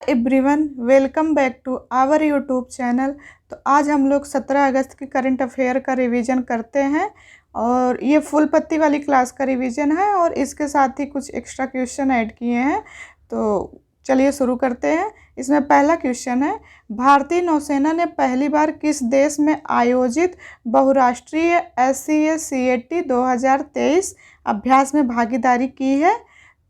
Everyone, welcome back to our YouTube channel. तो आज हम लोग 17 अगस्त की करंट अफेयर का रिवीजन करते हैं और ये फुल पत्ती वाली क्लास का रिवीजन है और इसके साथ ही कुछ एक्स्ट्रा क्वेश्चन ऐड किए हैं। तो चलिए शुरू करते हैं। इसमें पहला क्वेश्चन है, भारतीय नौसेना ने पहली बार किस देश में आयोजित बहुराष्ट्रीय SCA-CAT 2023 अभ्यास में भागीदारी की है?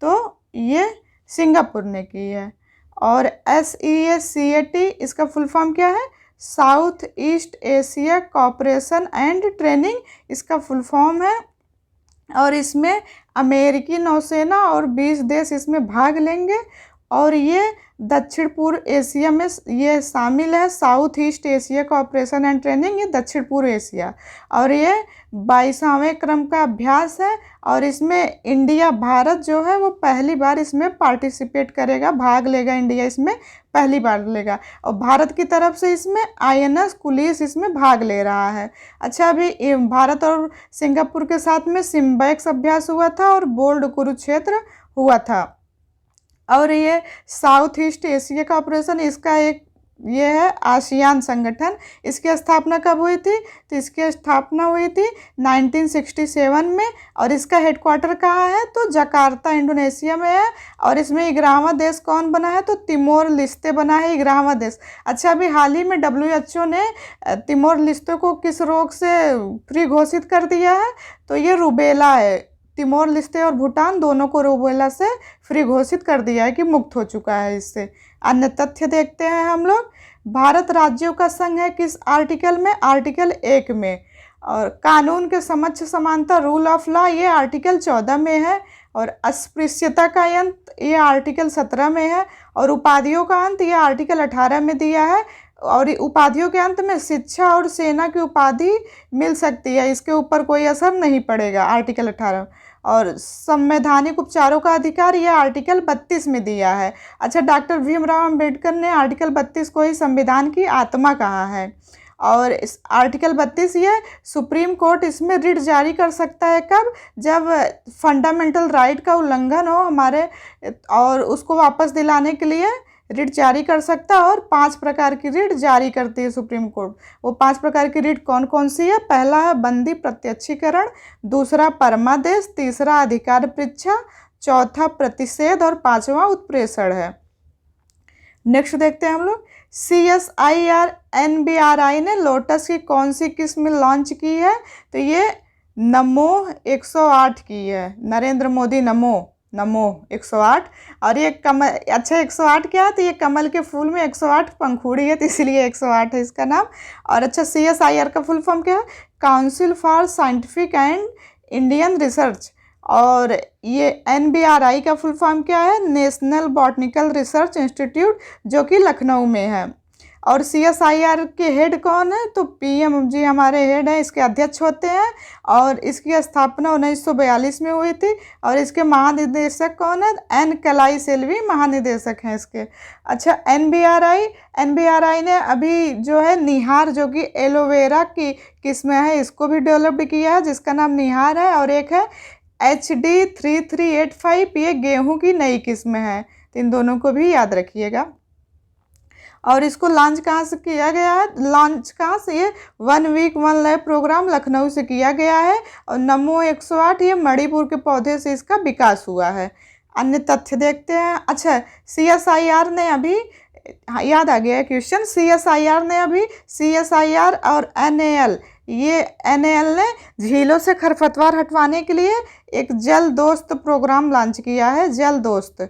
तो ये सिंगापुर ने की है। और SCA-CAT इसका फुल फॉर्म क्या है? South east Asia cooperation and training इसका फुल फॉर्म है। और इसमें अमेरिकी नौसेना और 20 देश इसमें भाग लेंगे और ये दक्षिण पूर्व एशिया में ये शामिल है। South east Asia cooperation and training ये दक्षिण पूर्व एशिया, और ये 22वें क्रम का अभ्यास है। और इसमें इंडिया, भारत जो है वो पहली बार इसमें पार्टिसिपेट करेगा, भाग लेगा। इंडिया इसमें पहली बार लेगा और भारत की तरफ से इसमें INS कुलिस इसमें भाग ले रहा है। अच्छा, अभी भारत और सिंगापुर के साथ में सिम्बैक्स अभ्यास हुआ था और बोल्ड कुरुक्षेत्र हुआ था। और ये साउथ ईस्ट एशिया का ऑपरेशन, इसका एक ये है आसियान संगठन। इसकी स्थापना कब हुई थी? तो इसकी स्थापना हुई थी 1967 में। और इसका हेडक्वार्टर कहाँ है? तो जकार्ता इंडोनेशिया में है। और इसमें 11वां देश कौन बना है? तो तिमोर लिस्ते बना है 11वां देश। अच्छा, अभी हाल ही में WHO ने तिमोर लिस्ते को किस रोग से फ्री घोषित कर दिया है? तो ये रूबेला है। तिमोर लिस्ते और भूटान दोनों को रूबेला से फ्री घोषित कर दिया है कि मुक्त हो चुका है इससे। अन्य तथ्य देखते हैं हम लोग। भारत राज्यों का संघ है किस आर्टिकल में? आर्टिकल 1 में। और कानून के समक्ष समानता, रूल ऑफ लॉ, ये आर्टिकल 14 में है। और अस्पृश्यता का अंत, ये आर्टिकल 17 में है। और उपाधियों का अंत, ये आर्टिकल 18 में दिया है। और उपाधियों के अंत में शिक्षा और सेना की उपाधि मिल सकती है, इसके ऊपर कोई असर नहीं पड़ेगा, आर्टिकल 18। और संवैधानिक उपचारों का अधिकार, यह आर्टिकल 32 में दिया है। अच्छा, डॉक्टर भीमराव अंबेडकर ने आर्टिकल 32 को ही संविधान की आत्मा कहा है। और इस आर्टिकल 32 ये सुप्रीम कोर्ट इसमें रिट जारी कर सकता है कब? जब फंडामेंटल राइट का उल्लंघन हो हमारे, और उसको वापस दिलाने के लिए रिट जारी कर सकता है। और 5 प्रकार की रिट जारी करती है सुप्रीम कोर्ट। वो 5 प्रकार की रिट कौन कौन सी है? पहला है बंदी प्रत्यक्षीकरण, दूसरा परमादेश, तीसरा अधिकार परीक्षा, चौथा प्रतिषेध और 5वां उत्प्रेषण है। नेक्स्ट देखते हैं हम लोग। CSIR NBRI ने लोटस की कौन सी किस्म लॉन्च की है? तो ये नमो 108 की है। नरेंद्र मोदी नमो 108। और ये कमल, अच्छा 108 क्या है? तो ये कमल के फूल में 108 पंखुड़ी है, तो इसलिए 108 है इसका नाम। और अच्छा, CSIR का फुल फॉर्म क्या है? Council for scientific and Indian research. और ये NBRI का फुल फॉर्म क्या है? नेशनल बॉटनिकल रिसर्च इंस्टीट्यूट, जो कि लखनऊ में है। और CSIR के हेड कौन है? तो PM जी हमारे हेड हैं, इसके अध्यक्ष होते हैं। और इसकी स्थापना 1942 में हुई थी। और इसके महानिदेशक कौन है? N कलाई सेल्वी महानिदेशक हैं इसके। अच्छा, NBRI ने अभी जो है निहार, जो कि एलोवेरा की किस्म है, इसको भी डेवलप्ड किया है, जिसका नाम निहार है। और एक है HD 3385, ये गेहूं की नई किस्म है। तो इन दोनों को भी याद रखिएगा। और इसको लॉन्च कहाँ से किया गया है? लॉन्च कहाँ से? ये 1 वीक 1 लैब प्रोग्राम लखनऊ से किया गया है। और नमो 108 ये मणिपुर के पौधे से इसका विकास हुआ है। अन्य तथ्य देखते हैं। अच्छा, CSIR ने अभी, याद आ गया क्वेश्चन, CSIR ने अभी CSIR और NAL, ये NAL ने झीलों से खरपतवार हटवाने के लिए एक जल दोस्त प्रोग्राम लॉन्च किया है, जल दोस्त।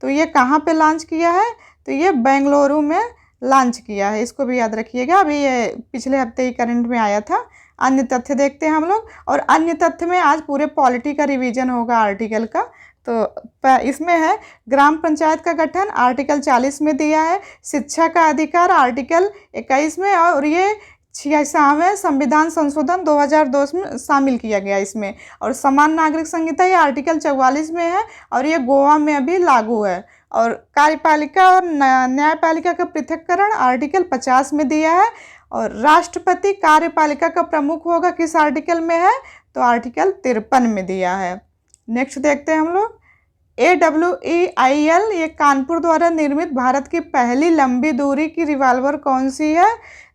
तो ये कहाँ पे लॉन्च किया है? तो ये बेंगलुरु में लॉन्च किया है, इसको भी याद रखिएगा। अभी ये पिछले हफ्ते ही करंट में आया था। अन्य तथ्य देखते हैं हम लोग। और अन्य तथ्य में आज पूरे पॉलिटी का रिवीजन होगा आर्टिकल का। तो इसमें है ग्राम पंचायत का गठन, आर्टिकल 40 में दिया है। शिक्षा का अधिकार, आर्टिकल 21 में। और ये 86वें संविधान संशोधन 2002 में शामिल किया गया इसमें। और समान नागरिक संहिता, ये आर्टिकल 44 में है। और ये गोवा में अभी लागू है। और कार्यपालिका और न्यायपालिका का पृथक्करण, आर्टिकल 50 में दिया है। और राष्ट्रपति कार्यपालिका का प्रमुख होगा, किस आर्टिकल में है? तो आर्टिकल 53 में दिया है। नेक्स्ट देखते हैं हम लोग। AWEIL ये कानपुर द्वारा निर्मित भारत की पहली लंबी दूरी की रिवॉल्वर कौन सी है?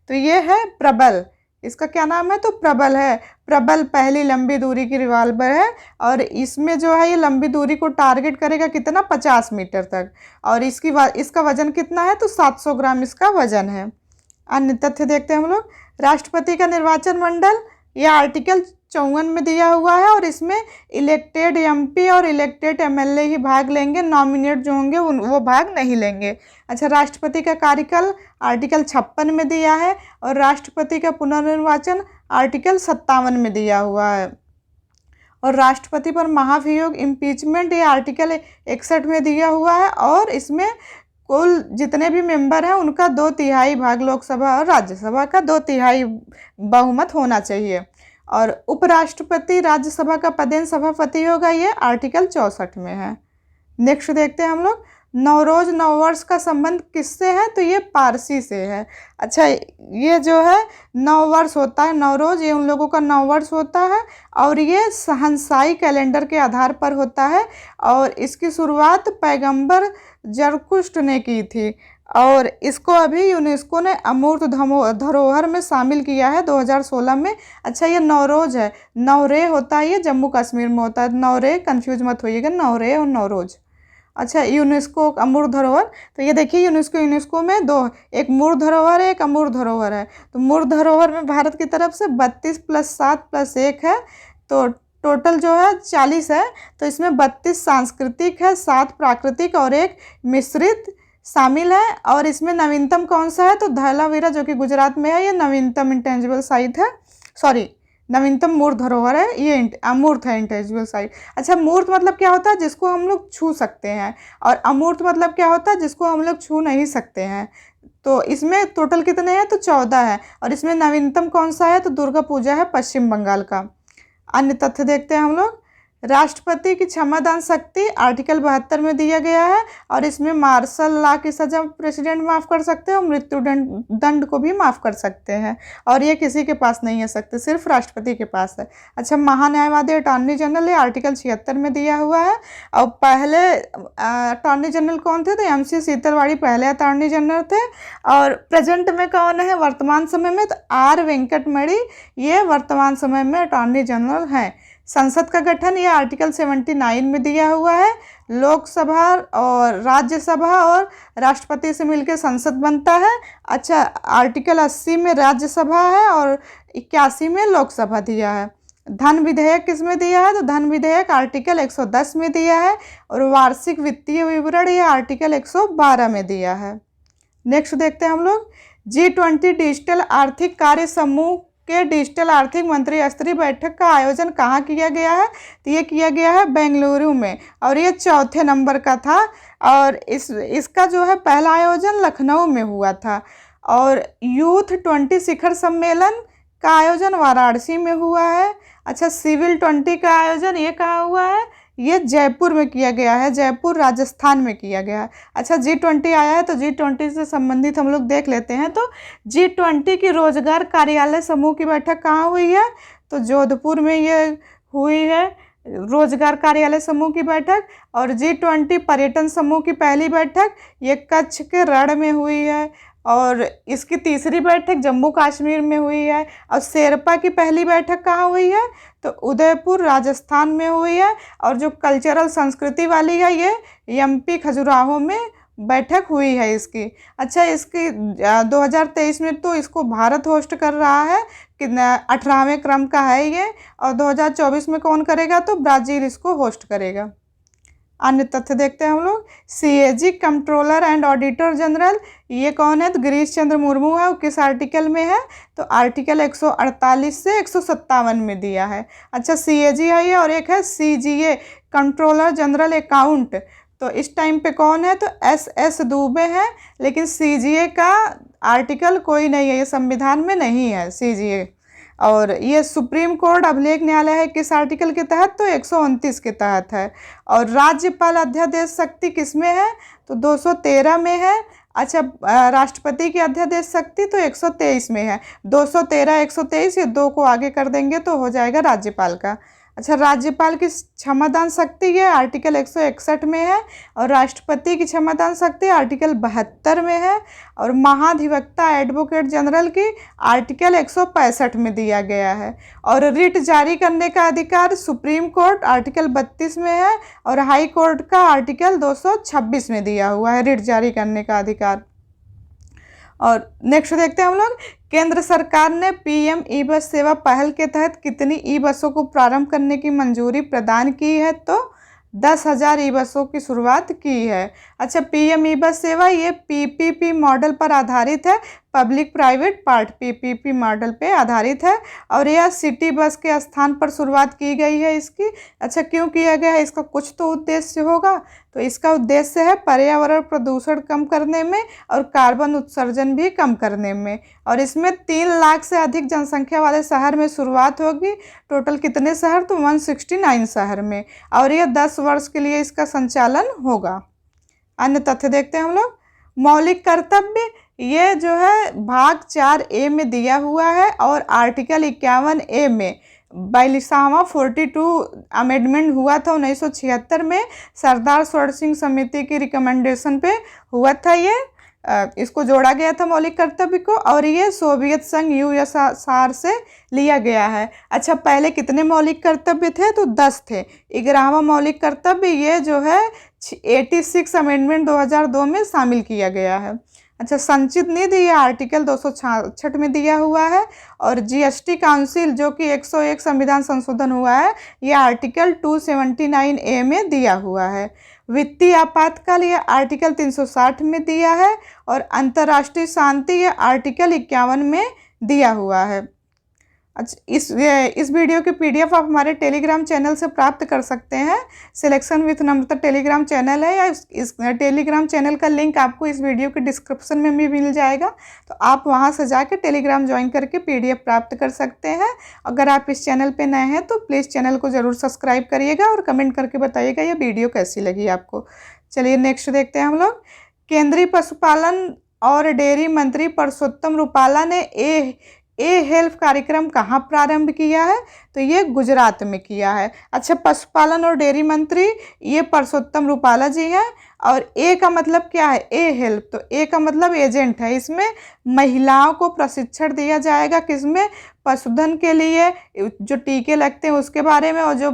तो ये है प्रबल। इसका क्या नाम है? तो प्रबल है। प्रबल पहली लंबी दूरी की रिवॉल्वर है और इसमें जो है ये लंबी दूरी को टारगेट करेगा कितना? 50 मीटर तक। और इसका वजन कितना है? तो 700 ग्राम इसका वजन है। अन्य तथ्य देखते हैं हम लोग। राष्ट्रपति का निर्वाचन मंडल ये आर्टिकल 54 में दिया हुआ है और इसमें इलेक्टेड MP और इलेक्टेड MLA ही भाग लेंगे, नॉमिनेट जो होंगे वो भाग नहीं लेंगे। अच्छा, राष्ट्रपति का कार्यकाल आर्टिकल 56 में दिया है और राष्ट्रपति का पुनर्निर्वाचन आर्टिकल 57 में दिया हुआ है। और राष्ट्रपति पर महाभियोग इम्पीचमेंट ये आर्टिकल 61 में दिया हुआ है और इसमें कुल जितने भी मेंबर हैं उनका 2/3 भाग, लोकसभा और राज्यसभा का 2/3 बहुमत होना चाहिए। और उपराष्ट्रपति राज्यसभा का पदेन सभापति होगा, ये आर्टिकल 64 में है। नेक्स्ट देखते हैं हम लोग। नवरोज नववर्ष का संबंध किससे है? तो ये पारसी से है। अच्छा, ये जो है नववर्ष होता है, नवरोज ये उन लोगों का नववर्ष होता है और ये सहनसाई कैलेंडर के आधार पर होता है और इसकी शुरुआत पैगंबर जरकुष्ट ने की थी और इसको अभी यूनेस्को ने अमूर्त धरोहर में शामिल किया है 2016 में। अच्छा, ये नवरोज है, नवरे होता है, ये जम्मू कश्मीर में होता है। नवरे कंफ्यूज मत होइएगा, नवरे और नवरोज। अच्छा, यूनेस्को अमूर्त धरोहर, तो ये देखिए यूनेस्को में दो, एक मूर्त धरोहर है, एक अमूर्त धरोहर है। तो मूर्त धरोहर में भारत की तरफ से 32 + 7 + 1 है, तो टोटल जो है 40 है। तो इसमें 32 सांस्कृतिक है, 7 प्राकृतिक और 1 मिश्रित शामिल है। और इसमें नवीनतम कौन सा है? तो धौलावीरा जो कि गुजरात में है, ये नवीनतम इंटेंजिबल साइट है, सॉरी नवीनतम मूर्त धरोहर है, ये अमूर्त है इंटेंजिबल साइट। अच्छा, मूर्त मतलब क्या होता है? जिसको हम लोग छू सकते हैं, और अमूर्त मतलब क्या होता है? जिसको हम लोग छू नहीं सकते हैं। तो इसमें टोटल कितने हैं? तो 14 है और इसमें नवीनतम कौन सा है? तो दुर्गा पूजा है पश्चिम बंगाल का। अन्य तथ्य देखते हैं हम लोग। राष्ट्रपति की क्षमादान शक्ति आर्टिकल 72 में दिया गया है और इसमें मार्शल लॉ की सजा प्रेसिडेंट माफ़ कर सकते हैं और मृत्यु दंड को भी माफ़ कर सकते हैं और ये किसी के पास नहीं है सकते, सिर्फ राष्ट्रपति के पास है। अच्छा, महान्यायवादी अटॉर्नी जनरल ये आर्टिकल 76 में दिया हुआ है और पहले अटॉर्नी जनरल कौन थे? तो MC सीतरवाड़ी पहले अटॉर्नी जनरल थे। और प्रेजेंट में कौन है वर्तमान समय में? तो R वेंकटमणि ये वर्तमान समय में अटॉर्नी जनरल हैं। संसद का गठन ये आर्टिकल 79 में दिया हुआ है। लोकसभा और राज्यसभा और राष्ट्रपति से मिलकर संसद बनता है। अच्छा, आर्टिकल 80 में राज्यसभा है और 81 में लोकसभा दिया है। धन विधेयक किस में दिया है? तो धन विधेयक आर्टिकल 110 में दिया है और वार्षिक वित्तीय विवरण ये आर्टिकल 112 में दिया है। नेक्स्ट देखते हैं हम लोग। G20 डिजिटल आर्थिक कार्य समूह के डिजिटल आर्थिक मंत्री स्तरीय बैठक का आयोजन कहाँ किया गया है? तो ये किया गया है बेंगलुरु में और ये 4थे नंबर का था। और इसका जो है पहला आयोजन लखनऊ में हुआ था। और यूथ 20 शिखर सम्मेलन का आयोजन वाराणसी में हुआ है। अच्छा, सिविल 20 का आयोजन ये कहाँ हुआ है? ये जयपुर में किया गया है, जयपुर राजस्थान में किया गया है। अच्छा, G20 आया है तो G20 से संबंधित हम लोग देख लेते हैं। तो G20 की रोजगार कार्यालय समूह की बैठक कहाँ हुई है? तो जोधपुर में ये हुई है रोजगार कार्यालय समूह की बैठक। और G20 पर्यटन समूह की पहली बैठक ये कच्छ के रण में हुई है और इसकी तीसरी बैठक जम्मू कश्मीर में हुई है। और शेरपा की पहली बैठक कहाँ हुई है? तो उदयपुर राजस्थान में हुई है। और जो कल्चरल संस्कृति वाली है ये MP खजुराहो में बैठक हुई है इसकी। अच्छा, इसकी 2023 में तो इसको भारत होस्ट कर रहा है कि 18वें क्रम का है ये, और 2024 में कौन करेगा? तो ब्राज़ील इसको होस्ट करेगा। अन्य तथ्य देखते हैं हम लोग। CAG controller and auditor general ये कौन है? तो गिरीश चंद्र मुर्मू है। वो किस आर्टिकल में है? तो आर्टिकल 148 से 157 में दिया है। अच्छा, CAG है ये और एक है CGA कंट्रोलर जनरल अकाउंट। तो इस टाइम पे कौन है? तो SS दुबे है। लेकिन CGA का आर्टिकल कोई नहीं है, ये संविधान में नहीं है CGA। और ये सुप्रीम कोर्ट अभिलेख न्यायालय है किस आर्टिकल के तहत? तो 129 के तहत है। और राज्यपाल अध्यादेश शक्ति किस में है? तो 213 में है। अच्छा, राष्ट्रपति की अध्यादेश शक्ति तो 123 में है। 213 123 ये 2 को आगे कर देंगे तो हो जाएगा राज्यपाल का। अच्छा, राज्यपाल की क्षमादान शक्ति ये आर्टिकल 161 में है, और राष्ट्रपति की क्षमादान शक्ति आर्टिकल 72 में है, और महाधिवक्ता एडवोकेट जनरल की आर्टिकल 165 में दिया गया है, और रिट जारी करने का अधिकार सुप्रीम कोर्ट आर्टिकल 32 में है, और हाई कोर्ट का आर्टिकल 226 में दिया हुआ है रिट जारी करने का अधिकार। और नेक्स्ट देखते हैं हम लोग, केंद्र सरकार ने पीएम ई बस सेवा पहल के तहत कितनी ई बसों को प्रारंभ करने की मंजूरी प्रदान की है? तो 10,000 ई बसों की शुरुआत की है। अच्छा, पीएम ई बस सेवा ये पीपीपी मॉडल पर आधारित है, public private part PPP model पे आधारित है, और यह सिटी बस के स्थान पर शुरुआत की गई है इसकी। अच्छा, क्यों किया गया है? इसका कुछ तो उद्देश्य होगा। तो इसका उद्देश्य है पर्यावरण प्रदूषण कम करने में और कार्बन उत्सर्जन भी कम करने में, और इसमें 3 लाख से अधिक जनसंख्या वाले शहर में शुरुआत होगी। टोटल कितने शहर? तो 169 शहर में, और यह 10 वर्ष के लिए इसका संचालन होगा। अन्य तथ्य देखते हैं हम लोग, मौलिक कर्तव्य ये जो है भाग 4A में दिया हुआ है, और आर्टिकल 51A में 42वां 42 अमेंडमेंट हुआ था 1976 में, सरदार स्वर्ण सिंह समिति की रिकमेंडेशन पे हुआ था ये। इसको जोड़ा गया था मौलिक कर्तव्य को, और ये सोवियत संघ यूएसएसआर से लिया गया है। अच्छा, पहले कितने मौलिक कर्तव्य थे? तो 10 थे। 11वां मौलिक कर्तव्य ये जो है 86 अमेंडमेंट 2002 में शामिल किया गया है। अच्छा, संचित निधि ये आर्टिकल 266 में दिया हुआ है, और जीएसटी काउंसिल जो कि 101 संविधान संशोधन हुआ है ये आर्टिकल 279A में दिया हुआ है। वित्तीय आपातकाल ये आर्टिकल 360 में दिया है, और अंतर्राष्ट्रीय शांति ये आर्टिकल 51 में दिया हुआ है। अच्छा, इस वीडियो की पीडीएफ आप हमारे टेलीग्राम चैनल से प्राप्त कर सकते हैं। Selection with Namrata Telegram channel है, या इस टेलीग्राम चैनल का लिंक आपको इस वीडियो के डिस्क्रिप्शन में भी मिल जाएगा, तो आप वहां से जाकर टेलीग्राम ज्वाइन करके पीडीएफ प्राप्त कर सकते हैं। अगर आप इस चैनल पे नए हैं तो प्लीज़ चैनल को ज़रूर सब्सक्राइब करिएगा, और कमेंट करके बताइएगा ये वीडियो कैसी लगी आपको। चलिए नेक्स्ट देखते हैं हम लोग, केंद्रीय पशुपालन और डेयरी मंत्री परसोत्तम रुपाला ने ए हेल्थ कार्यक्रम कहाँ प्रारंभ किया है? तो ये गुजरात में किया है। अच्छा, पशुपालन और डेयरी मंत्री ये परसोत्तम रुपाला जी हैं, और ए का मतलब क्या है? ए हेल्थ, तो ए का मतलब एजेंट है। इसमें महिलाओं को प्रशिक्षण दिया जाएगा, किसमें? पशुधन के लिए जो टीके लगते हैं उसके बारे में, और जो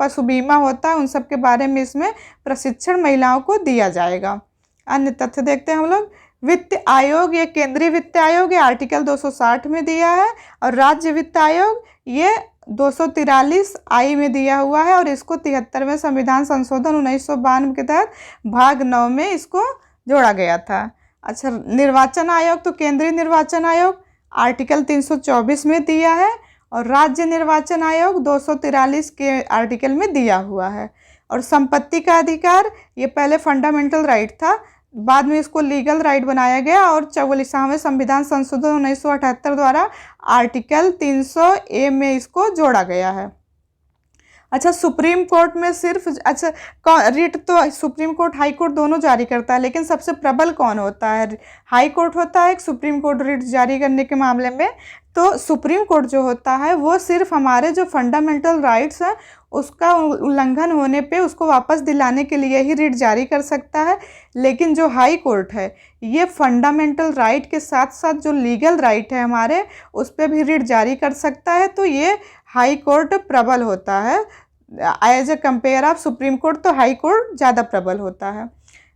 पशु बीमा होता है उन सब के बारे में इसमें प्रशिक्षण महिलाओं को दिया जाएगा। अन्य तथ्य देखते हैं हम लोग, वित्त आयोग ये केंद्रीय वित्त आयोग ये आर्टिकल 260 में दिया है, और राज्य वित्त आयोग ये 243I में दिया हुआ है, और इसको 73वें संविधान संशोधन 1992 के तहत भाग 9 में इसको जोड़ा गया था। अच्छा, निर्वाचन आयोग तो केंद्रीय निर्वाचन आयोग आर्टिकल 324 में दिया है, और राज्य निर्वाचन आयोग 243 के आर्टिकल में दिया हुआ है। और संपत्ति का अधिकार ये पहले फंडामेंटल राइट था, बाद में इसको लीगल राइट बनाया गया, और 44वें संविधान संशोधन 1978 द्वारा आर्टिकल 300A में इसको जोड़ा गया है। अच्छा, सुप्रीम कोर्ट में सिर्फ रिट तो सुप्रीम कोर्ट हाई कोर्ट दोनों जारी करता है, लेकिन सबसे प्रबल कौन होता है? हाई कोर्ट होता है। सुप्रीम कोर्ट रिट जारी करने के मामले में तो सुप्रीम कोर्ट जो होता है वो सिर्फ हमारे जो फंडामेंटल राइट्स हैं उसका उल्लंघन होने पे उसको वापस दिलाने के लिए ही रिट जारी कर सकता है। लेकिन जो हाई कोर्ट है ये फंडामेंटल राइट के साथ साथ जो लीगल राइट है हमारे उस पर भी रिट जारी कर सकता है। तो ये हाई कोर्ट प्रबल होता है as a compare of supreme court, तो हाई कोर्ट ज़्यादा प्रबल होता है।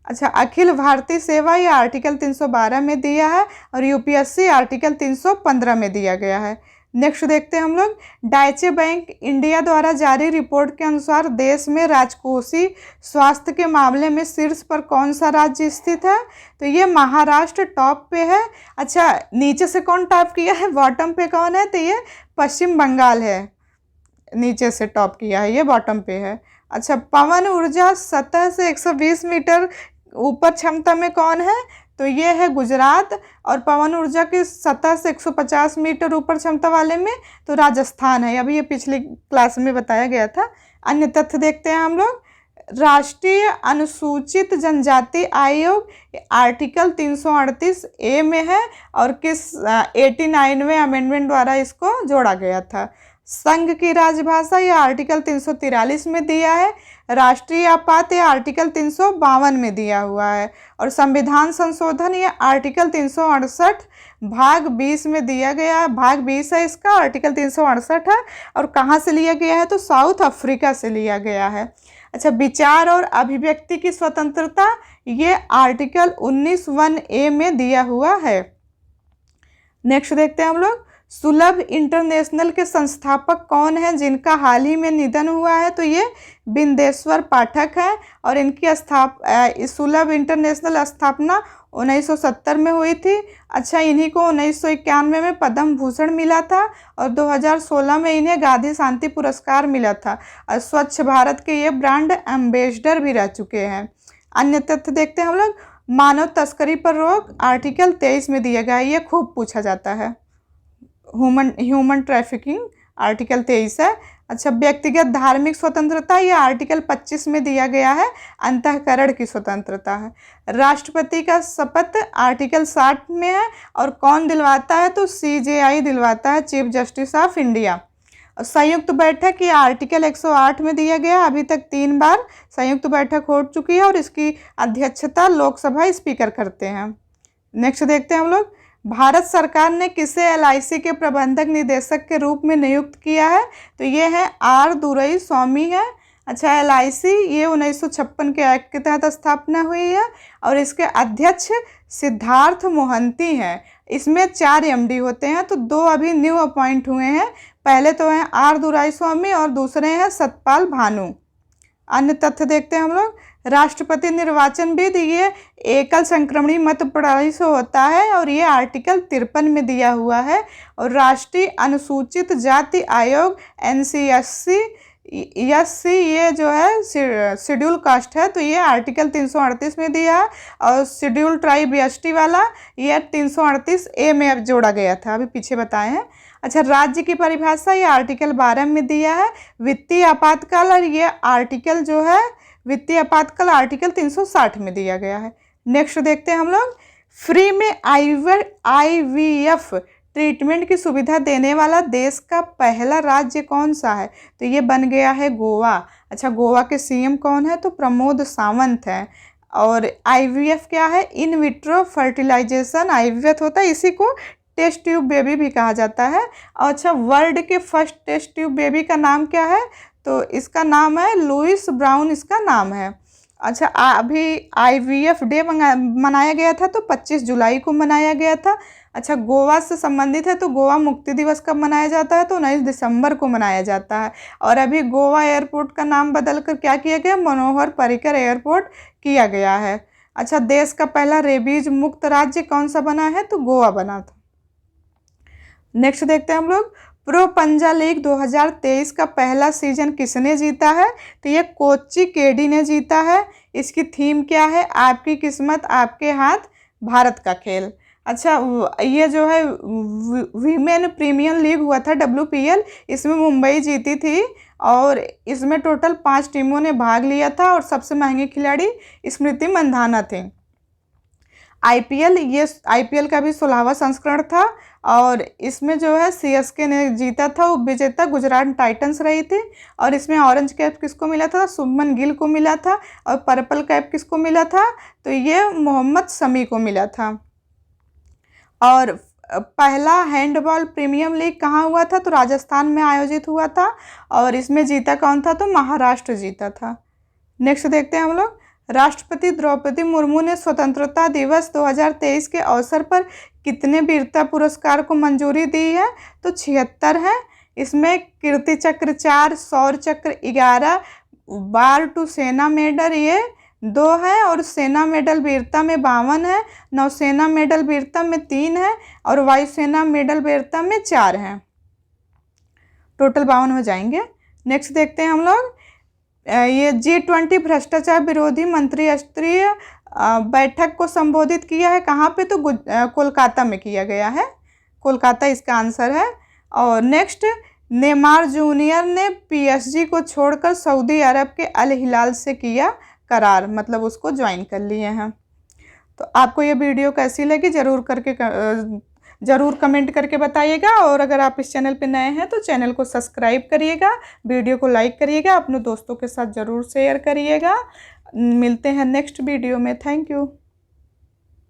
अच्छा, अखिल भारतीय सेवा ये आर्टिकल 312 में दिया है और यूपीएससी आर्टिकल 315 में दिया गया है। नेक्स्ट देखते हैं हम लोग, डाइचे बैंक इंडिया द्वारा जारी रिपोर्ट के अनुसार देश में राजकोषीय स्वास्थ्य के मामले में शीर्ष पर कौन सा राज्य स्थित है? तो ये महाराष्ट्र टॉप पे है। अच्छा, नीचे से कौन टॉप किया है, बॉटम पे कौन है? तो ये पश्चिम बंगाल है, नीचे से टॉप किया है, ये बॉटम पे है। अच्छा, पवन ऊर्जा सतह से 120 मीटर ऊपर क्षमता में कौन है? तो ये है गुजरात। और पवन ऊर्जा की सतह से 150 मीटर ऊपर क्षमता वाले में तो राजस्थान है। अभी ये पिछली क्लास में बताया गया था। अन्य तथ्य देखते हैं हम लोग, राष्ट्रीय अनुसूचित जनजाति आयोग आर्टिकल 338A में है और किस 89वें अमेंडमेंट द्वारा इसको जोड़ा गया था। संघ की राजभाषा ये आर्टिकल 343 में दिया है। राष्ट्रीय आपात ये आर्टिकल 352 में दिया हुआ है। और संविधान संशोधन ये आर्टिकल 368 भाग 20 में दिया गया है। भाग 20 है इसका, आर्टिकल 368 है। और कहाँ से लिया गया है? तो साउथ अफ्रीका से लिया गया है। अच्छा, विचार और अभिव्यक्ति की स्वतंत्रता ये आर्टिकल 19(1)(a) में दिया हुआ है। नेक्स्ट देखते हैं हम लोग, सुलभ इंटरनेशनल के संस्थापक कौन हैं जिनका हाल ही में निधन हुआ है? तो ये बिंदेश्वर पाठक है। और इनकी सुलभ इंटरनेशनल स्थापना 1970 में हुई थी। अच्छा, इन्हीं को 1991 में पद्म भूषण मिला था और 2016 में इन्हें गांधी शांति पुरस्कार मिला था। और स्वच्छ भारत के ये ब्रांड एम्बेसडर भी रह चुके हैं। अन्य तथ्य देखते हैं हम लोग, मानव तस्करी पर रोक आर्टिकल 23 में दिया गया है। ये खूब पूछा जाता है। ह्यूमन ट्रैफिकिंग आर्टिकल 23 है। अच्छा, व्यक्तिगत धार्मिक स्वतंत्रता ये आर्टिकल 25 में दिया गया है। अंतःकरण की स्वतंत्रता है। राष्ट्रपति का शपथ आर्टिकल 60 में है। और कौन दिलवाता है? तो CJI दिलवाता है, चीफ जस्टिस ऑफ इंडिया। संयुक्त बैठक ये आर्टिकल 108 में दिया गया। अभी तक 3 बार संयुक्त बैठक हो चुकी है और इसकी अध्यक्षता लोकसभा स्पीकर करते हैं। नेक्स्ट देखते हैं हम लोग, भारत सरकार ने किसे LIC के प्रबंधक निदेशक के रूप में नियुक्त किया है? तो ये है R दुरई-स्वामी है। अच्छा, LIC ये 1956 के एक्ट के तहत स्थापना हुई है और इसके अध्यक्ष सिद्धार्थ मोहंती हैं। इसमें 4 MD होते हैं, तो 2 अभी न्यू अपॉइंट हुए हैं। पहले तो हैं R दुराई-स्वामी और दूसरे हैं सतपाल भानु। अन्य तथ्य देखते हैं हम लोग, राष्ट्रपति निर्वाचन विधि ये एकल संक्रमणी मत प्रणाली से होता है और ये आर्टिकल 53 में दिया हुआ है। और राष्ट्रीय अनुसूचित जाति आयोग NCSC ये जो है शेड्यूल कास्ट है, तो ये आर्टिकल 338 में दिया है। और शेड्यूल ट्राइब ST वाला ये 338A में अब जोड़ा गया था, अभी पीछे बताए हैं। अच्छा, राज्य की परिभाषा ये आर्टिकल 12 में दिया है। वित्तीय आपातकाल और ये आर्टिकल जो है वित्तीय आपातकाल आर्टिकल 360 में दिया गया है। नेक्स्ट देखते हैं हम लोग, फ्री में IVF ट्रीटमेंट की सुविधा देने वाला देश का पहला राज्य कौन सा है? तो ये बन गया है गोवा। अच्छा, गोवा के CM कौन है? तो प्रमोद सावंत है। और IVF क्या है? इन विट्रो फर्टिलाइजेशन IVF होता है, इसी को टेस्ट ट्यूब बेबी भी कहा जाता है। और अच्छा, वर्ल्ड के फर्स्ट टेस्ट ट्यूब बेबी का नाम क्या है? तो इसका नाम है लुइस ब्राउन, इसका नाम है। अच्छा, अभी IVF डे मनाया गया था, तो 25 जुलाई को मनाया गया था। अच्छा, गोवा से संबंधित है, तो गोवा मुक्ति दिवस कब मनाया जाता है? तो 19 दिसंबर को मनाया जाता है। और अभी गोवा एयरपोर्ट का नाम बदलकर क्या किया गया? मनोहर पर्रिकर एयरपोर्ट किया गया है। अच्छा, देश का पहला रेबीज मुक्त राज्य कौन सा बना है? तो गोवा बना था। नेक्स्ट देखते हैं हम लोग, प्रो पंजा लीग 2023 का पहला सीजन किसने जीता है? तो ये कोच्चि KD ने जीता है। इसकी थीम क्या है? आपकी किस्मत आपके हाथ, भारत का खेल। अच्छा, ये जो है वीमेन प्रीमियर लीग हुआ था WPL, इसमें मुंबई जीती थी और इसमें टोटल 5 टीमों ने भाग लिया था और सबसे महंगी खिलाड़ी स्मृति मंधाना थी। IPL का भी 16वां संस्करण था और इसमें जो है CSK ने जीता था। उपविजेता गुजरात टाइटंस रही थी। और इसमें ऑरेंज कैप किसको मिला था? शुभमन गिल को मिला था। और पर्पल कैप किसको मिला था? तो ये मोहम्मद शमी को मिला था। और पहला हैंडबॉल प्रीमियर लीग कहाँ हुआ था? तो राजस्थान में आयोजित हुआ था और इसमें जीता कौन था? तो महाराष्ट्र जीता था। नेक्स्ट देखते हैं हम लोग, राष्ट्रपति द्रौपदी मुर्मू ने स्वतंत्रता दिवस 2023 के अवसर पर कितने वीरता पुरस्कार को मंजूरी दी है? तो 76 है। इसमें कीर्ति चक्र 4, शौर्य चक्र 11, वार टू सेना मेडल ये 2 है और सेना मेडल वीरता में 52 है, नौसेना मेडल वीरता में 3 है और वायुसेना मेडल वीरता में 4 हैं। टोटल 52 हो जाएंगे। नेक्स्ट देखते हैं हम लोग, ये G20 भ्रष्टाचार विरोधी मंत्रिस्तरीय बैठक को संबोधित किया है कहाँ पे? तो कोलकाता में किया गया है। कोलकाता इसका आंसर है। और नेक्स्ट, नेमार जूनियर ने PSG को छोड़कर सऊदी अरब के अल हिलाल से किया करार, मतलब उसको ज्वाइन कर लिए हैं। तो आपको ये वीडियो कैसी लगी ज़रूर करके ज़रूर कमेंट करके बताइएगा। और अगर आप इस चैनल पे नए हैं तो चैनल को सब्सक्राइब करिएगा, वीडियो को लाइक करिएगा, अपने दोस्तों के साथ ज़रूर शेयर करिएगा। मिलते हैं नेक्स्ट वीडियो में। Thank you.